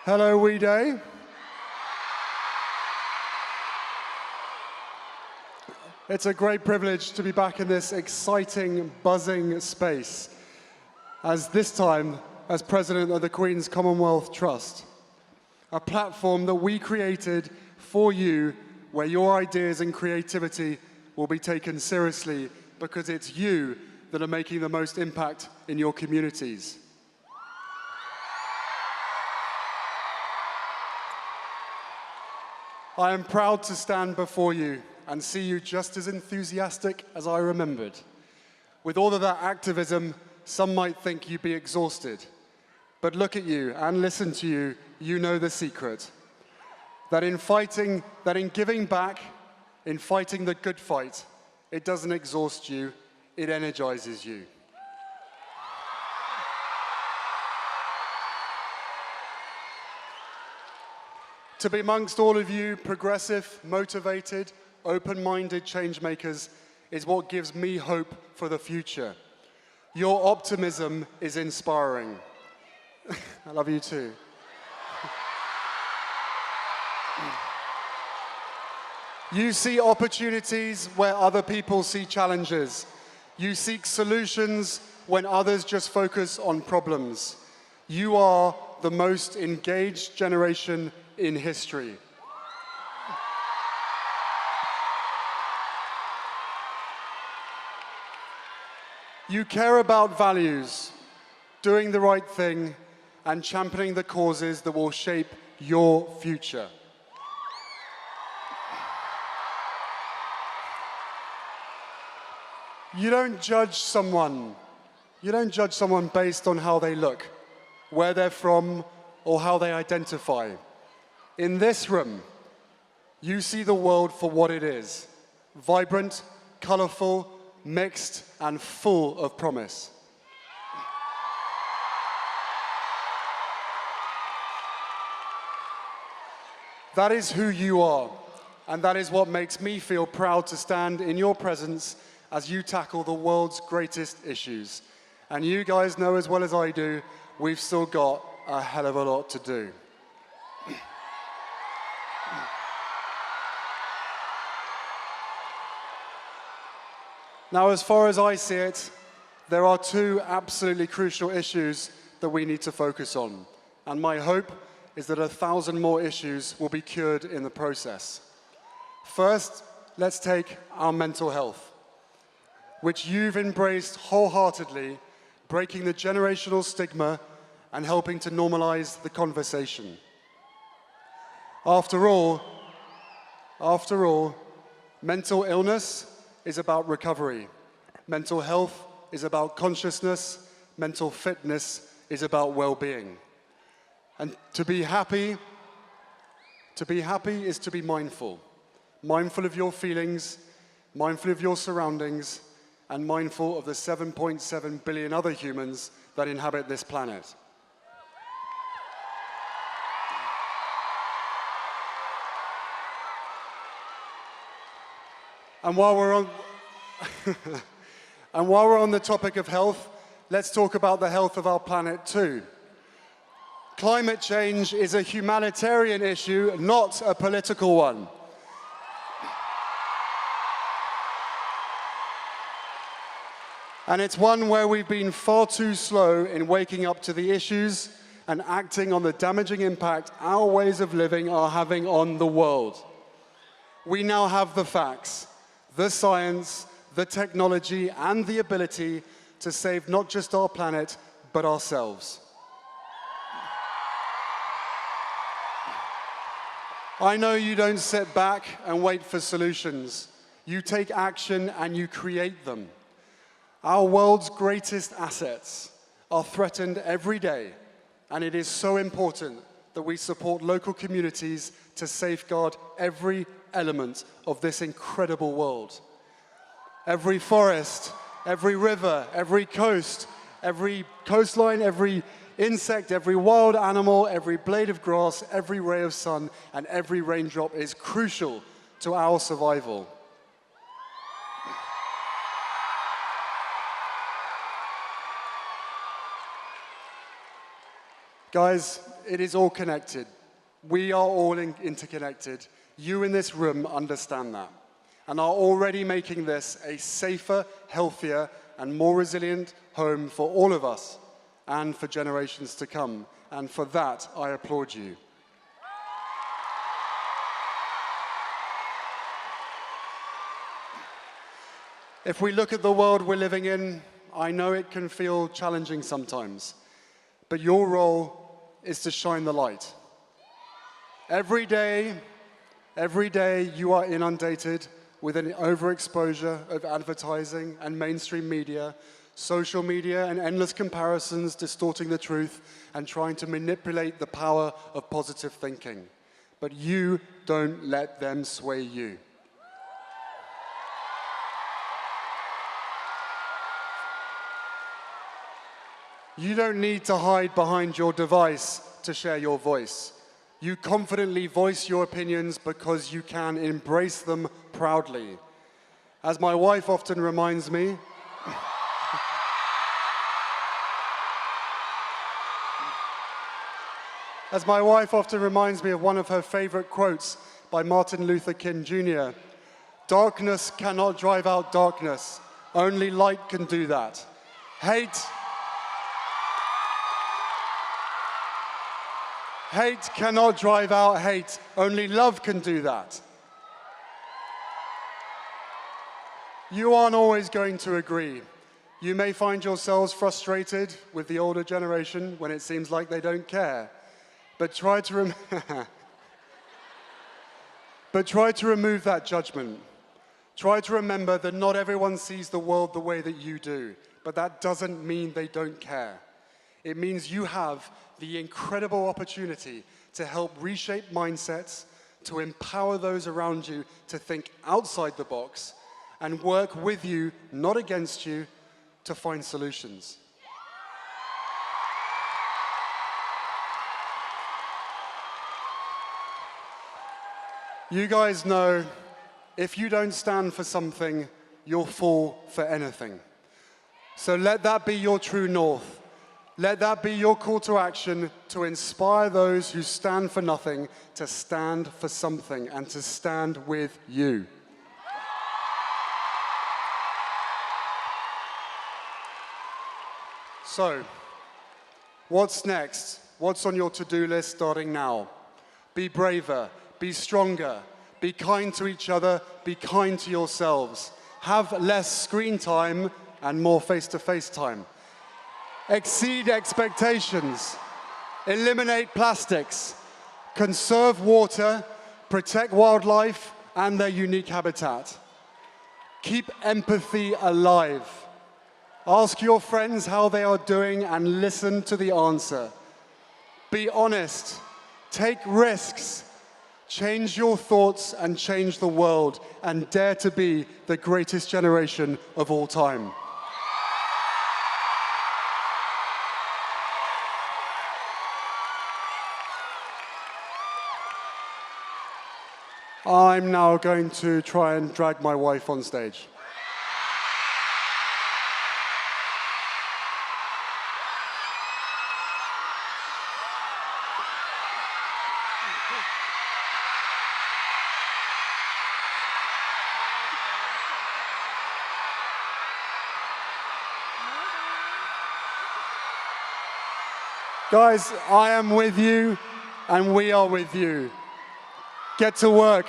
Hello, We Day. It's a great privilege to be back in this exciting, buzzing space, as this time as President of the Queen's Commonwealth Trust, a platform that we created for you, where your ideas and creativity will be taken seriously because it's you that are making the most impact in your communities. I am proud to stand before you and see you just as enthusiastic as I remembered. With all of that activism, some might think you'd be exhausted. But look at you and listen to you, you know the secret. That in giving back, in fighting the good fight, it doesn't exhaust you, it energizes you. To be amongst all of you progressive, motivated, open-minded change makers is what gives me hope for the future. Your optimism is inspiring. I love you too. You see opportunities where other people see challenges. You seek solutions when others just focus on problems. You are the most engaged generation in history. You care about values, doing the right thing, and championing the causes that will shape your future. You don't judge someone based on how they look, where they're from, or how they identify. In this room, you see the world for what it is: vibrant, colorful, mixed, and full of promise. That is who you are, and that is what makes me feel proud to stand in your presence as you tackle the world's greatest issues. And you guys know as well as I do, we've still got a hell of a lot to do. Now, as far as I see it, there are two absolutely crucial issues that we need to focus on. And my hope is that 1,000 more issues will be cured in the process. First, let's take our mental health, which you've embraced wholeheartedly, breaking the generational stigma and helping to normalize the conversation. After all, mental illness is about recovery. Mental health is about consciousness. Mental fitness is about well-being. And to be happy is to be mindful. Mindful of your feelings, mindful of your surroundings, and mindful of the 7.7 billion other humans that inhabit this planet. And while we're on the topic of health, let's talk about the health of our planet too. Climate change is a humanitarian issue, not a political one. And it's one where we've been far too slow in waking up to the issues and acting on the damaging impact our ways of living are having on the world. We now have the facts, the science, the technology, and the ability to save not just our planet, but ourselves. I know you don't sit back and wait for solutions. You take action and you create them. Our world's greatest assets are threatened every day, and it is so important that we support local communities to safeguard every element of this incredible world. Every forest, every river, every coast, every coastline, every insect, every wild animal, every blade of grass, every ray of sun, and every raindrop is crucial to our survival. Guys, it is all connected. We are all interconnected. You in this room understand that and are already making this a safer, healthier, and more resilient home for all of us and for generations to come. And for that, I applaud you. If we look at the world we're living in, I know it can feel challenging sometimes, but your role is to shine the light. Every day you are inundated with an overexposure of advertising and mainstream media, social media and endless comparisons distorting the truth and trying to manipulate the power of positive thinking. But you don't let them sway you. You don't need to hide behind your device to share your voice. You confidently voice your opinions because you can embrace them proudly. As my wife often reminds me, of one of her favorite quotes by Martin Luther King Jr., "Darkness cannot drive out darkness. Only light can do that. Hate cannot drive out hate. Only love can do that." You aren't always going to agree. You may find yourselves frustrated with the older generation when it seems like they don't care. But try to remove that judgment. Try to remember that not everyone sees the world the way that you do, but that doesn't mean they don't care. It means you have the incredible opportunity to help reshape mindsets, to empower those around you to think outside the box, and work with you, not against you, to find solutions. You guys know, if you don't stand for something, you'll fall for anything. So let that be your true north. Let that be your call to action to inspire those who stand for nothing to stand for something and to stand with you. So, what's next? What's on your to-do list starting now? Be braver, be stronger, be kind to each other, be kind to yourselves. Have less screen time and more face-to-face time. Exceed expectations. Eliminate plastics. Conserve water, protect wildlife and their unique habitat. Keep empathy alive. Ask your friends how they are doing and listen to the answer. Be honest. Take risks. Change your thoughts and change the world, and dare to be the greatest generation of all time. I'm now going to try and drag my wife on stage. Guys, I am with you, and we are with you. Get to work.